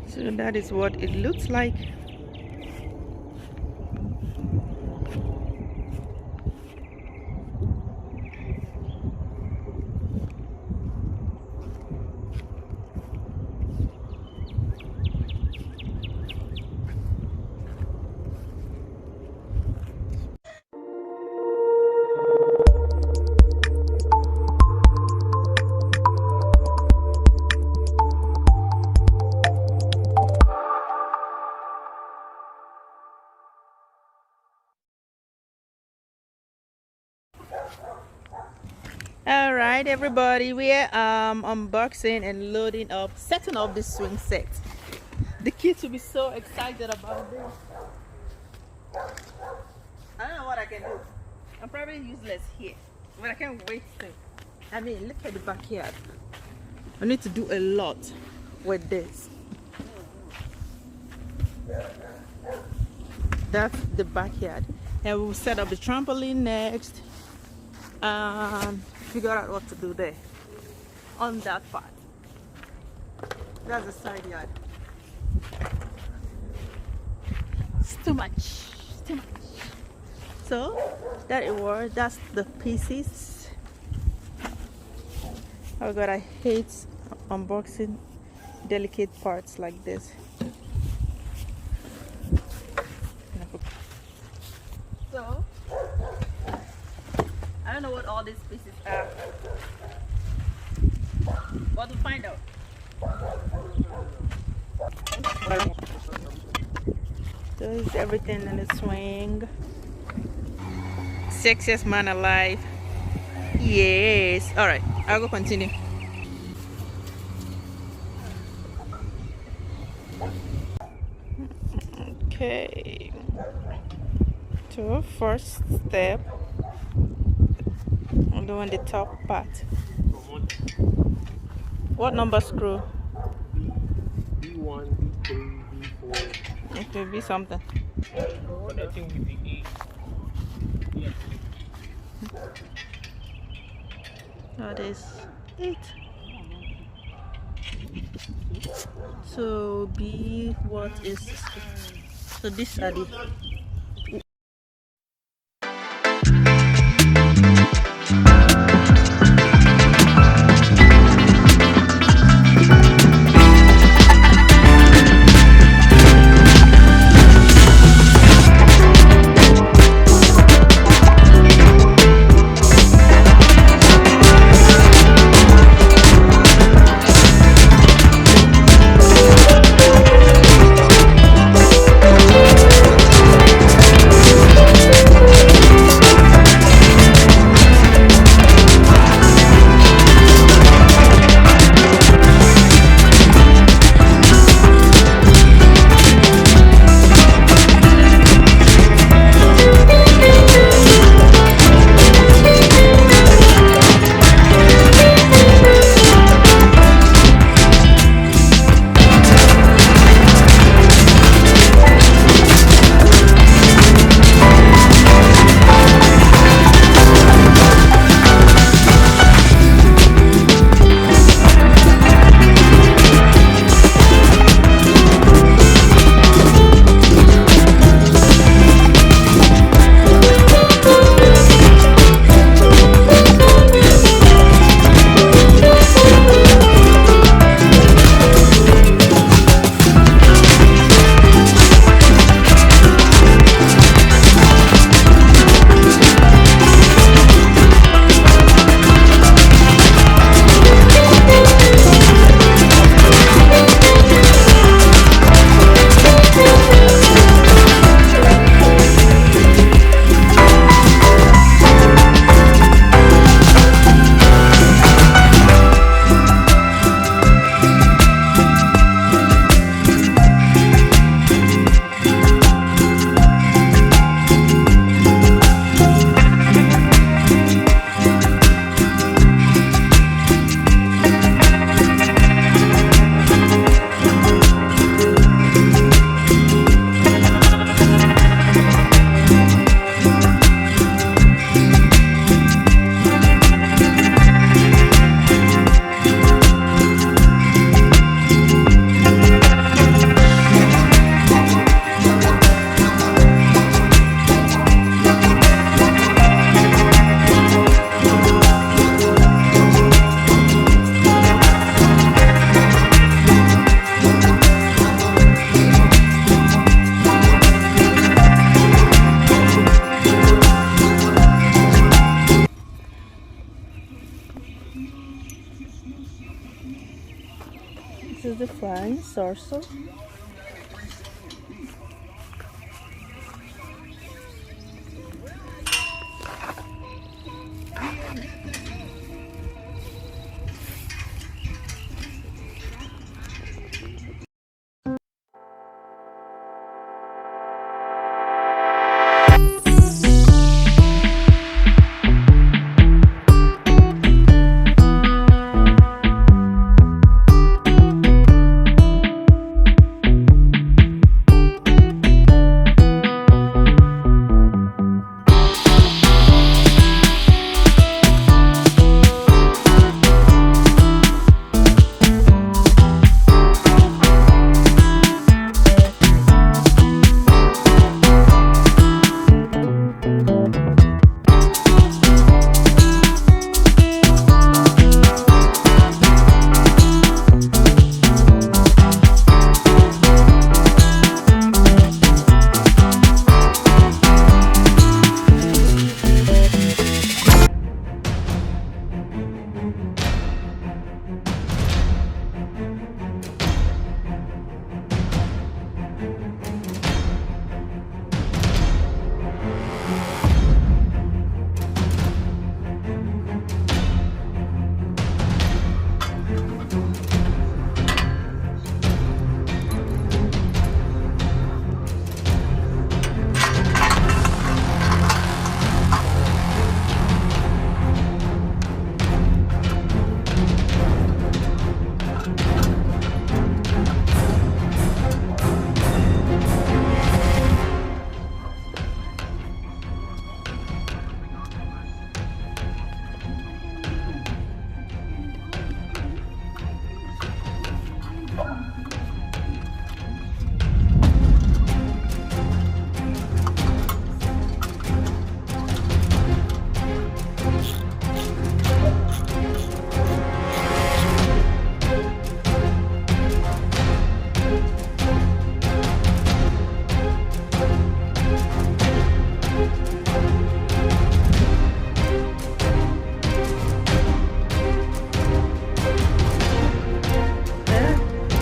So that is what it looks like. All right, everybody, we're unboxing and loading up, setting up this swing set. The kids will be so excited about this. I don't know what I can do. I'm probably useless here, but I can't wait to. I mean, look at the backyard. I need to do a lot with this. That's the backyard, and we'll set up the trampoline next. Figure out what to do there on that part. That's the side yard. It's too much. It's too much. So that it was. That's the pieces. Oh God, I hate unboxing delicate parts like this. So I don't know what all these pieces are, but we'll find out. So this is everything in the swing. Sexiest man alive. Yes. All right, I'll go continue. Okay. So first step, I'm doing the top part. What number screw? B1, B3, B4. It could be something. What I think would be E. Yeah. That is it. So B, what is this? So these are the This is the frying salsa.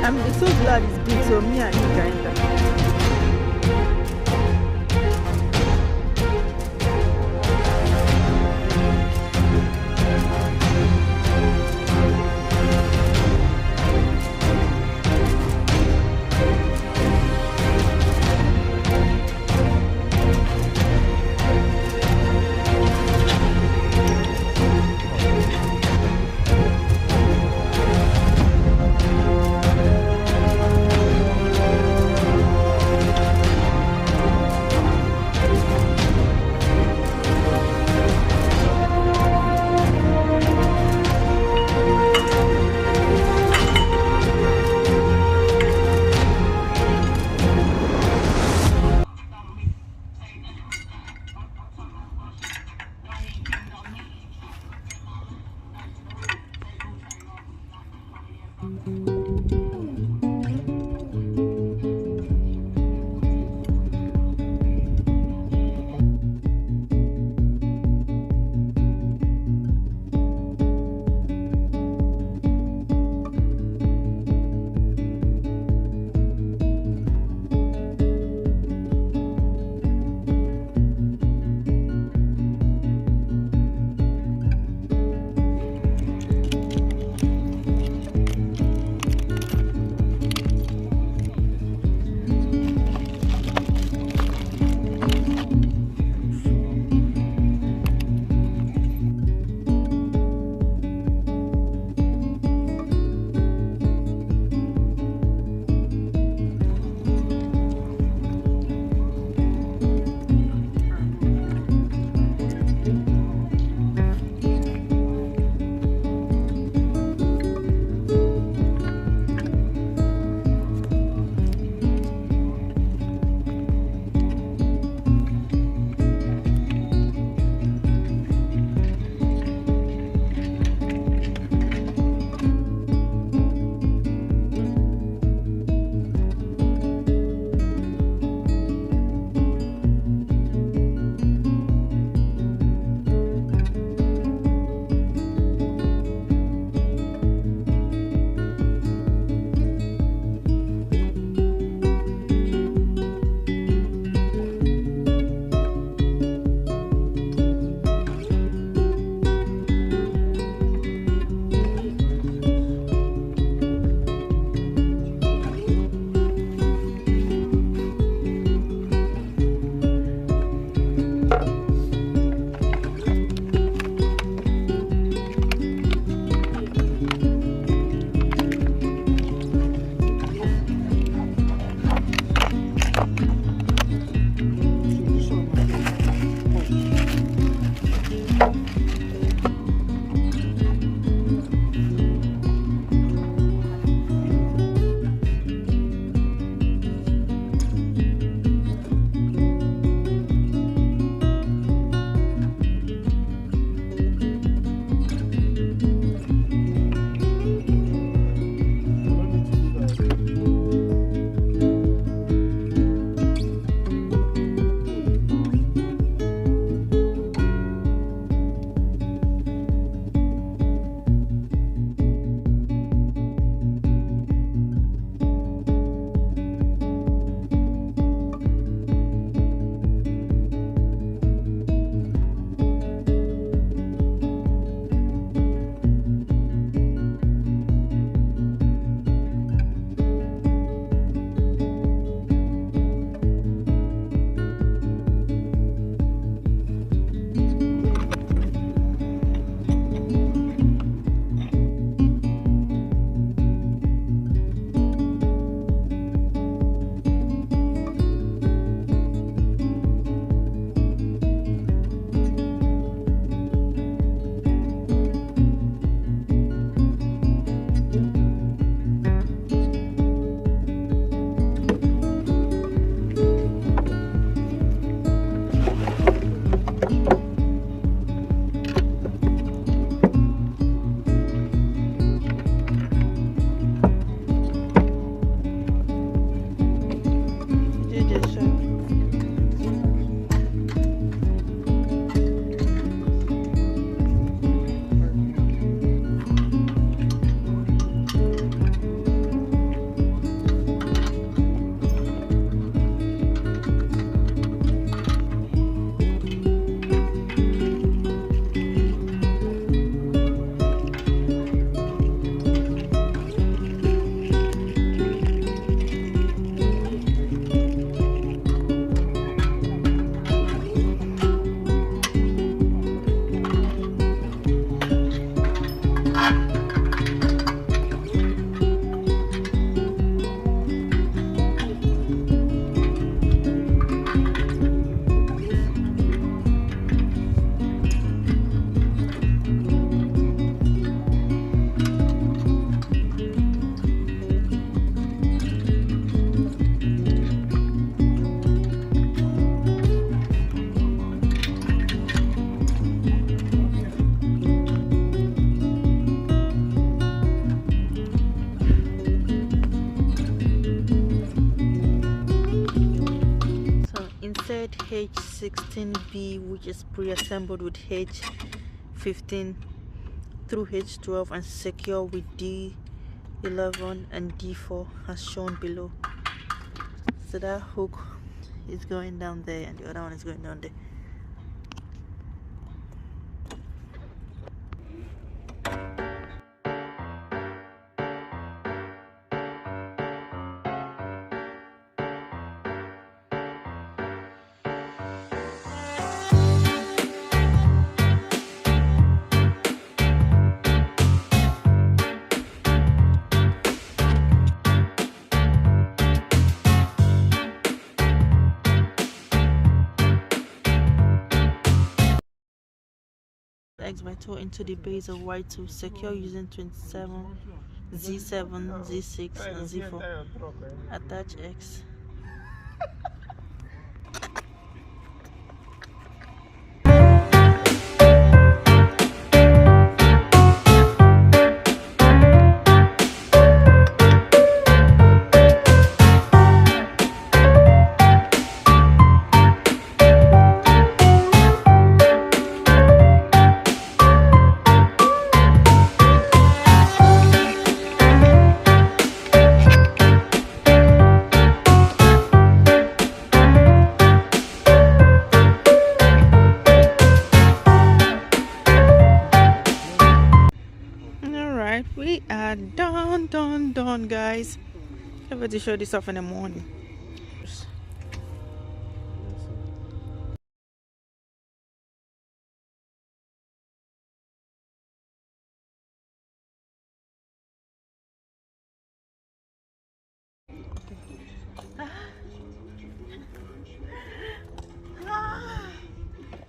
I'm so glad it's big, so me and you grinder. Insert H16B, which is pre-assembled with H15 through H12 and secure with D11 and D4 as shown below. So that hook is going down there and the other one is going down there. X by 2 into the base of Y2, secure using 27, Z7, Z6 and Z4. Attach X. We are done guys. I'm going to show this off in the morning.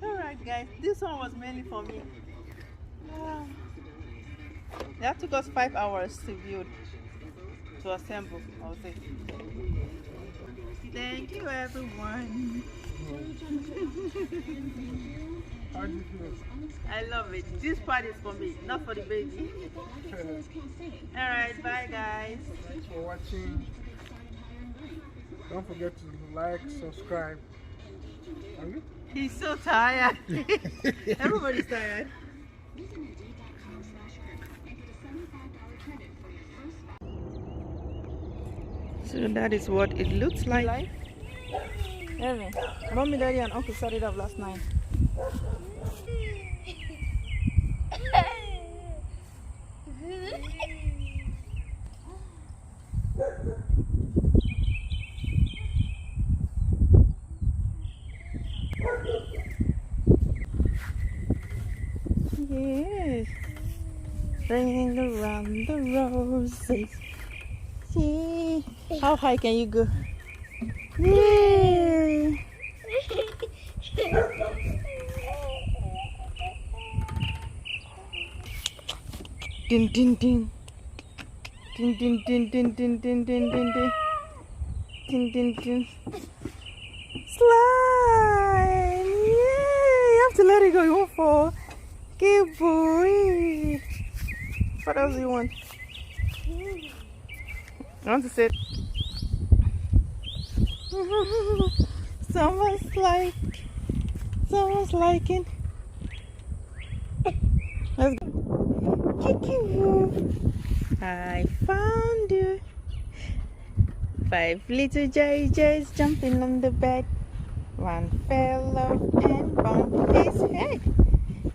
Alright guys, this one was mainly for me. That took us 5 hours to build, to assemble, I'll say. Thank you, everyone. How do you feel? I love it. This part is for me, not for the baby. Alright, bye guys. Thanks for watching. Don't forget to like, subscribe. Are you? He's so tired. Everybody's tired. So that is what it looks like. Evan, Mommy, Daddy, and Uncle started up last night. Yes, ringing around the roses. See, how high can you go? Yay! Ding ding ding. Ding ding ding ding ding ding ding ding ding. Ding ding ding. Slide! Yay! have to let it go. You won't fall. Good boy. What else do you want? I want to sit. Someone's liking. Let's go. Kiki, I found you. 5 little JJs jumping on the bed. One fell off and bumped his head.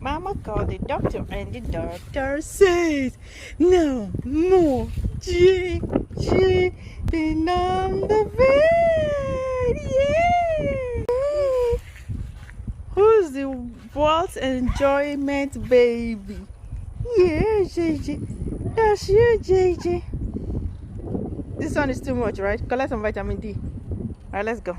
Mama called the doctor and the doctor says, no more JJ been on the bed. Yeah! Who's the world's enjoyment baby? Yeah, JJ. That's you, JJ. This one is too much, right? Collect some vitamin D. Alright, let's go.